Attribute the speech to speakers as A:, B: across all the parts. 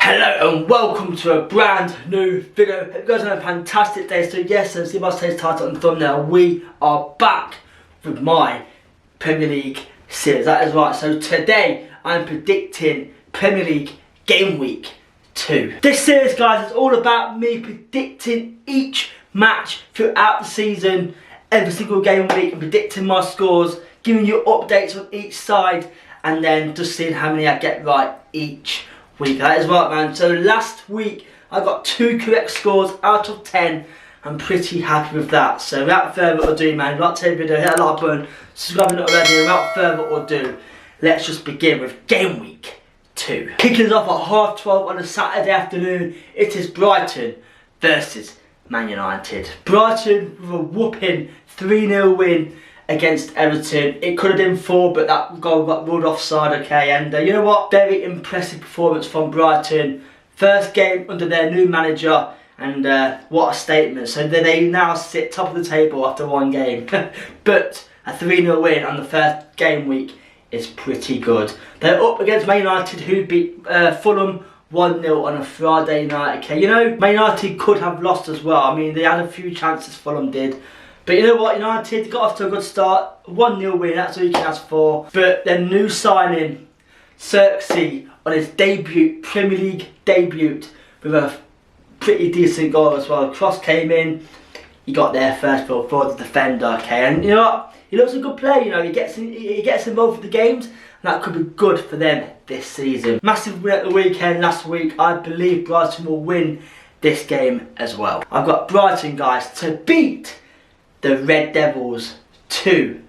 A: Hello and welcome to a brand new video. Hope you guys are having a fantastic day. So yes, as you must say title and thumbnail, we are back with my Premier League series. That is right. So today I'm predicting Premier League Game Week 2. This series, guys, is all about me predicting each match throughout the season, every single game week, and predicting my scores, giving you updates on each side, and then just seeing how many I get right each week. That is right, man. So last week I got 2 correct scores out of 10. I'm pretty happy with that. So without further ado, man, if you like to take the video, hit that like button, subscribe if you're not already. Without further ado, let's just begin with Game Week 2. Kicking us off at 12:30 on a Saturday afternoon, it is Brighton versus Man United. Brighton with a whooping 3-0 win against Everton. It could have been 4, but that goal got ruled offside, okay? And you know what? Very impressive performance from Brighton. First game under their new manager, and what a statement. So they now sit top of the table after one game. But a 3-0 win on the first game week is pretty good. They're up against Man United, who beat Fulham 1-0 on a Friday night, okay? You know, Man United could have lost as well. I mean, they had a few chances, Fulham did. But you know what, United got off to a good start. 1-0 win, that's all you can ask for. But their new signing, Xerxes, on his debut, Premier League debut, with a pretty decent goal as well. The cross came in, he got there first for the defender, okay? And you know what, he looks a good player, you know, he gets involved with the games, and that could be good for them this season. Massive win at the weekend last week. I believe Brighton will win this game as well. I've got Brighton, guys, to beat the Red Devils 2-1.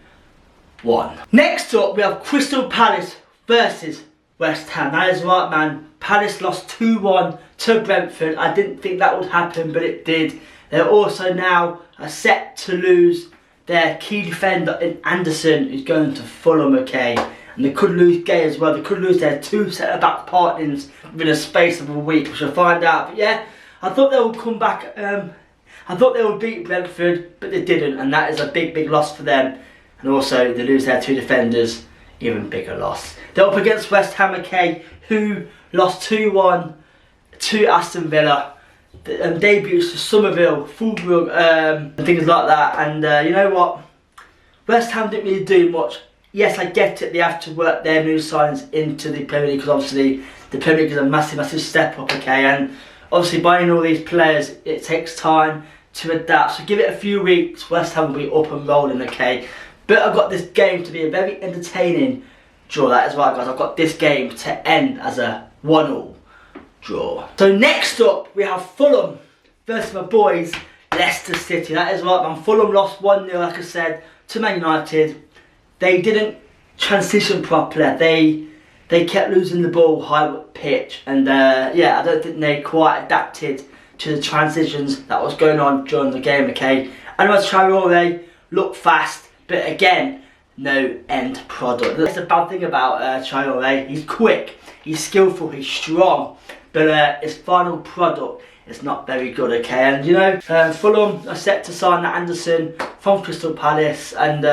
A: Next up, we have Crystal Palace versus West Ham. That is right, man. Palace lost 2-1 to Brentford. I didn't think that would happen, but it did. They're also now set to lose their key defender in Anderson, who's going to Fulham, okay? And they could lose Gay as well. They could lose their 2 centre-back partners within a space of a week. We shall find out. But yeah, I thought they would come back. I thought they would beat Brentford, but they didn't, and that is a big loss for them. And also, they lose their 2 defenders, even bigger loss. They're up against West Ham, okay, who lost 2-1 to Aston Villa. Debuts for Somerville, Fulham, and things like that. And you know what? West Ham didn't really do much. Yes, I get it, they have to work their new signings into the Premier League, because obviously the Premier League is a massive step up, okay? And obviously buying all these players, it takes time to adapt. So give it a few weeks, West Ham will be up and rolling, okay? But I've got this game to be a very entertaining draw. That is right, guys. I've got this game to end as a 1-1 draw. So next up, we have Fulham versus my boys, Leicester City. That is right, man. Fulham lost 1-0, like I said, to Man United. They didn't transition properly. They kept losing the ball high pitch, and yeah, I don't think they quite adapted to the transitions that was going on during the game, okay? And Traore looked fast, but again, no end product. That's the bad thing about Traore. He's quick, he's skillful, he's strong, but his final product is not very good, okay? And you know, Fulham are set to sign Anderson from Crystal Palace, and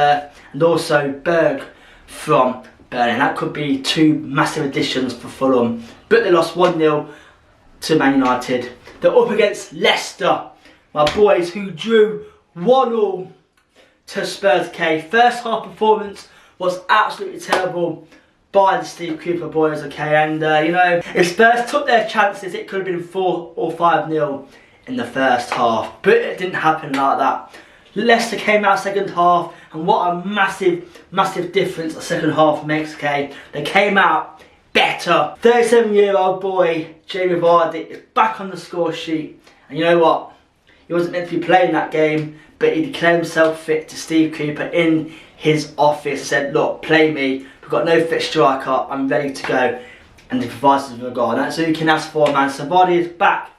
A: also Berg from Burnley. That could be 2 massive additions for Fulham, but they lost 1-0 to Man United. They're up against Leicester, my boys, who drew 1-1 to Spurs, okay? First half performance was absolutely terrible by the Steve Cooper boys, okay? And you know, if Spurs took their chances, it could have been 4 or 5-0 in the first half, but it didn't happen like that. Leicester came out second half, and what a massive difference the second half makes, okay? They came out better. 37-year-old boy, Jamie Vardy, is back on the score sheet. And you know what? He wasn't meant to be playing that game, but he declared himself fit to Steve Cooper in his office. He said, look, play me. We've got no fit striker. I'm ready to go. And he provides us with a goal. And that's all you can ask for, man. So Vardy is back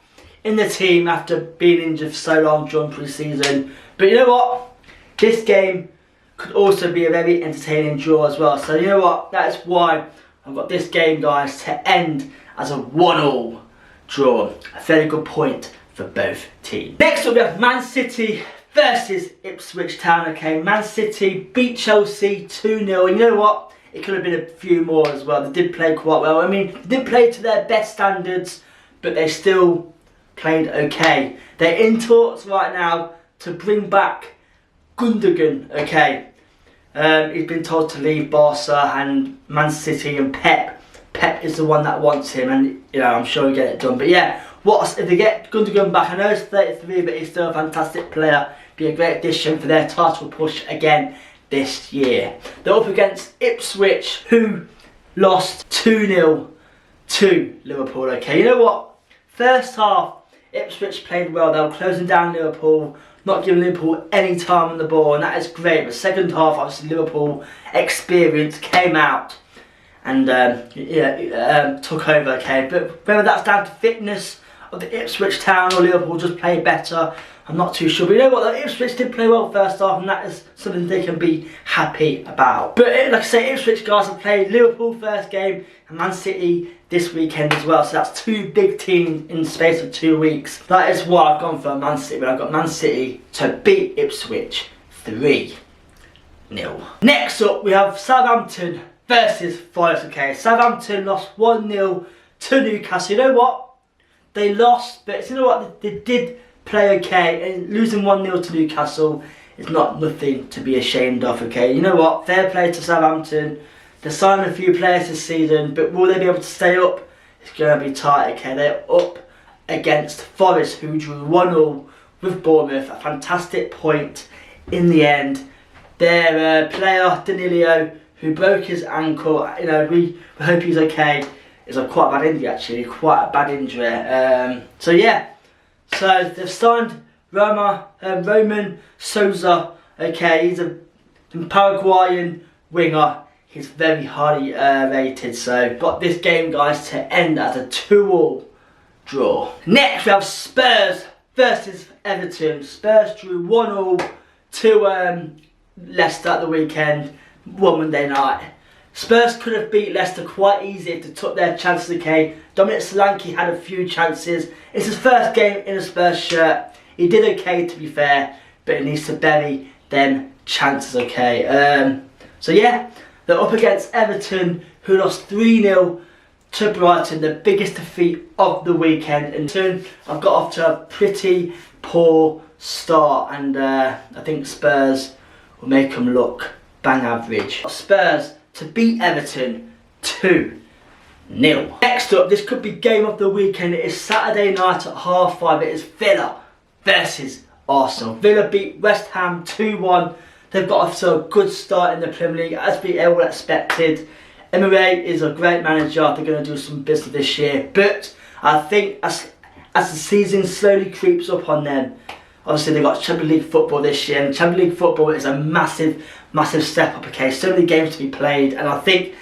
A: in the team after being injured for so long during pre-season. But you know what? This game could also be a very entertaining draw as well. So you know what? That is why I've got this game, guys, to end as a 1-1 draw. A very good point for both teams. Next up, we have Man City versus Ipswich Town, okay? Man City beat Chelsea 2-0. And you know what? It could have been a few more as well. They did play quite well. I mean, they didn't play to their best standards, but they still played okay. They're in talks right now to bring back Gundogan, okay. He's been told to leave Barca and Man City and Pep. Pep is the one that wants him, and you know, I'm sure he'll get it done. But yeah, what if they get Gundogan back? I know he's 33, but he's still a fantastic player. Be a great addition for their title push again this year. They're up against Ipswich, who lost 2-0 to Liverpool, okay. You know what? First half, Ipswich played well. They were closing down Liverpool, not giving Liverpool any time on the ball, and that is great. But second half, obviously Liverpool experience came out and took over, okay. But whether that's down to fitness of the Ipswich town or Liverpool just played better, I'm not too sure. But you know what, the Ipswich did play well first half, and that is something they can be happy about. But like I say, Ipswich guys have played Liverpool first game and Man City this weekend as well. So that's two big teams in the space of 2 weeks. That is why I've gone for Man City. But I've got Man City to beat Ipswich 3-0. Next up, we have Southampton versus Forest, okay. Southampton lost 1-0 to Newcastle. You know what? They lost, but you know what? They did play okay, and losing 1-0 to Newcastle is not nothing to be ashamed of, okay. You know what? Fair play to Southampton. They're signing a few players this season, but will they be able to stay up? It's going to be tight, okay. They're up against Forest, who drew 1-0 with Bournemouth. A fantastic point in the end. Their player, Danilo, who broke his ankle, you know, we hope he's okay. It's a quite bad injury, actually, quite a bad injury. So yeah, so they've signed Roman Souza, okay, he's a Paraguayan winger. He's very highly rated, so got this game, guys, to end as a 2-2 draw. Next, we have Spurs versus Everton. Spurs drew 1-1 to Leicester at the weekend, one Monday night. Spurs could have beat Leicester quite easy if they took their chances, okay. Dominic Solanke had a few chances. It's his first game in a Spurs shirt. He did okay, to be fair, but he needs to bury them chances, okay. So yeah, they're up against Everton, who lost 3-0 to Brighton, the biggest defeat of the weekend. And soon I've got off to a pretty poor start, and I think Spurs will make them look bang average. Spurs to beat Everton 2-0. Next up, this could be game of the weekend. It is Saturday night at 5:30. It is Villa versus Arsenal. Villa beat West Ham 2-1. They've got off to a good start in the Premier League, as we all expected. Emery is a great manager. They're going to do some business this year. But I think as the season slowly creeps up on them, obviously they've got Champions League football this year. And Champions League football is a massive step up, okay. So many games to be played. And I think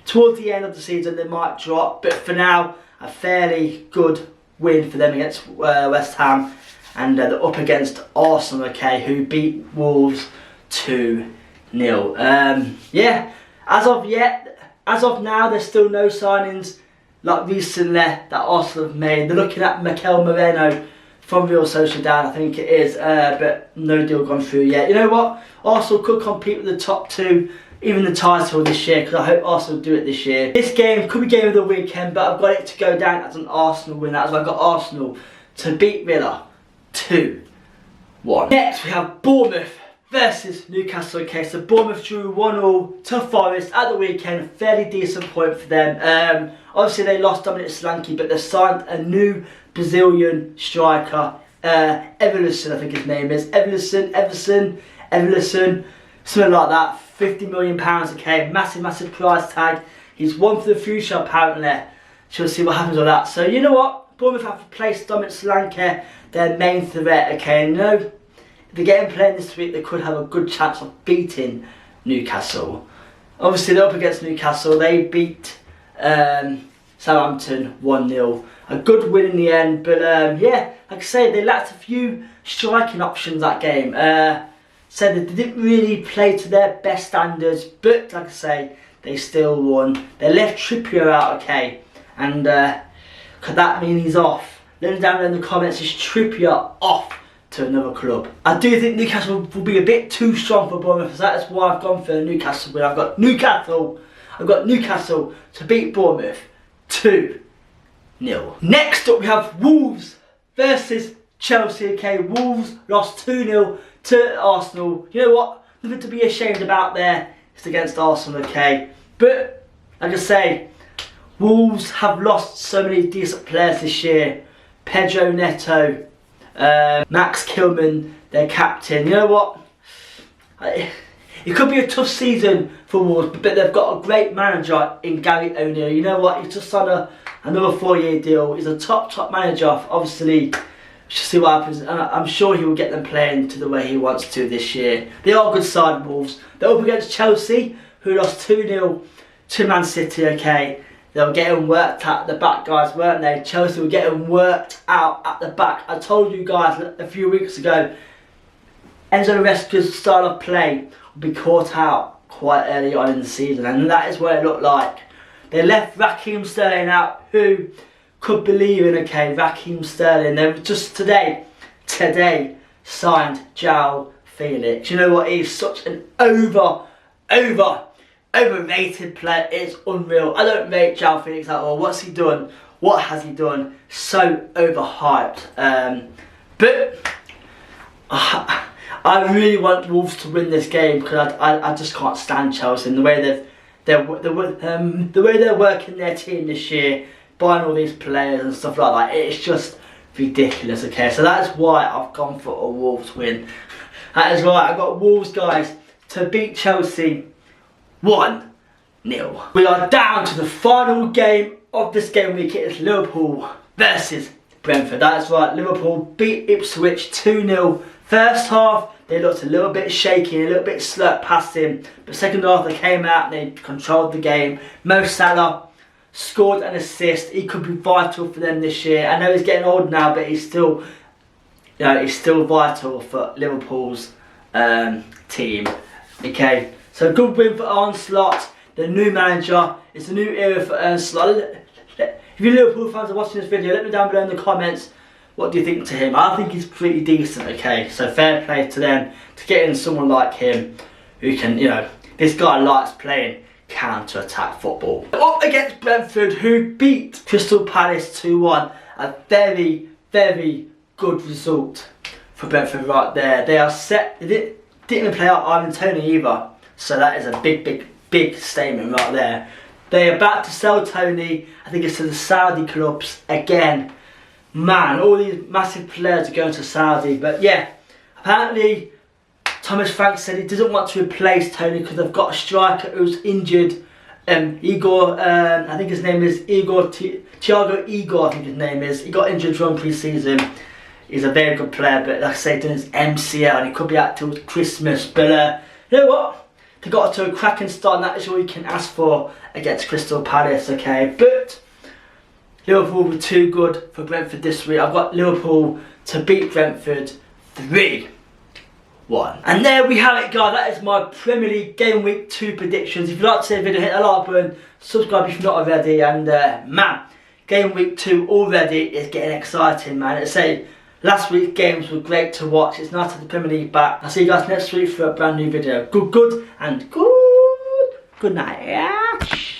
A: towards the end of the season they might drop. But for now, a fairly good win for them against West Ham. And they're up against Arsenal, okay, who beat Wolves 2-0. Yeah, as of now, there's still no signings like recently that Arsenal have made. They're looking at Mikel Moreno from Real Sociedad, I think it is, but no deal gone through yet. You know what? Arsenal could compete with the top two, even the title this year, because I hope Arsenal do it this year. This game could be game of the weekend, but I've got it to go down as an Arsenal win. That's why I've got Arsenal to beat Villa 2-1. Next, we have Bournemouth versus Newcastle, okay. So Bournemouth drew 1-1 to Forest at the weekend. Fairly decent point for them. Obviously they lost Dominic Solanke, but they signed a new Brazilian striker, Everton, I think his name is. Everton, something like that. £50 million, okay. Massive price tag. He's one for the future, apparently. She'll see what happens with that. So you know what? Bournemouth have replaced Dominic Solanke, their main threat, okay. And if they get him playing this week, they could have a good chance of beating Newcastle. Obviously they're up against Newcastle. They beat Southampton 1-0. A good win in the end, but yeah, like I say, they lacked a few striking options that game. So they didn't really play to their best standards, but like I say, they still won. They left Trippier out, okay, and could that mean he's off? Let me down in the comments, is Trippier off to another club? I do think Newcastle will be a bit too strong for Bournemouth, so that's why I've gone for Newcastle. But I've got Newcastle to beat Bournemouth 2-1. Next up we have Wolves versus Chelsea. Okay, Wolves lost 2-0 to Arsenal. You know what? Nothing to be ashamed about there. It's against Arsenal, okay? But, like I say, Wolves have lost so many decent players this year. Pedro Neto, Max Kilman, their captain. You know what? It could be a tough season for Wolves, but they've got a great manager in Gary O'Neill. You know what? He's just signed another 4-year deal. He's a top manager. Obviously, just see what happens. I'm sure he will get them playing to the way he wants to this year. They are a good side, Wolves. They're up against Chelsea, who lost 2-0 to Man City, okay? They were getting worked out at the back, guys, weren't they? Chelsea were getting worked out at the back. I told you guys a few weeks ago, Enzo Maresca's style of play would be caught out quite early on in the season, and that is what it looked like. They left Raheem Sterling out, who could believe in, okay, Raheem Sterling. They just today signed João Felix. You know what? He's such an overrated player. It's unreal. I don't rate João Felix at all. What's he done? What has he done? So overhyped. But I really want Wolves to win this game because I just can't stand Chelsea and the way they're working their team this year, buying all these players and stuff like that. It's just ridiculous. Okay, so that's why I've gone for a Wolves win. That is right. I got Wolves, guys, to beat Chelsea 1-0. We are down to the final game of this game week. It is Liverpool versus Brentford. That's right. Liverpool beat Ipswich 2-0. First half, they looked a little bit shaky, a little bit slurp passing. But second half, they came out and they controlled the game. Mo Salah scored an assist. He could be vital for them this year. I know he's getting old now, but he's still, he's still vital for Liverpool's team. Okay, so good win for Arne Slot, the new manager. It's a new era for Arne Slot. If you Liverpool fans are watching this video, let me down below in the comments. What do you think to him? I think he's pretty decent, okay? So fair play to them to get in someone like him who can, this guy likes playing counter-attack football. Up against Brentford, who beat Crystal Palace 2-1. A very, very good result for Brentford right there. They are set. They didn't even play out Ivan Toney either. So that is a big statement right there. They are about to sell Toney. I think it's to the Saudi clubs again. Man, all these massive players are going to Saudi. But yeah, apparently Thomas Frank said he doesn't want to replace Toney because they've got a striker who's injured. Igor, I think his name is Thiago Igor, I think his name is. He got injured from pre-season. He's a very good player, but like I say, doing his MCL and he could be out till Christmas. But you know what? They got to a cracking start, and that is all you can ask for against Crystal Palace, okay? But Liverpool were too good for Brentford this week. I've got Liverpool to beat Brentford 3-1. And there we have it, guys. That is my Premier League Game Week 2 predictions. If you like to see the video, hit the like button, subscribe if you're not already. And man, Game Week 2 already is getting exciting, man. Let's say last week's games were great to watch. It's nice to have the Premier League back. I'll see you guys next week for a brand new video. Good night.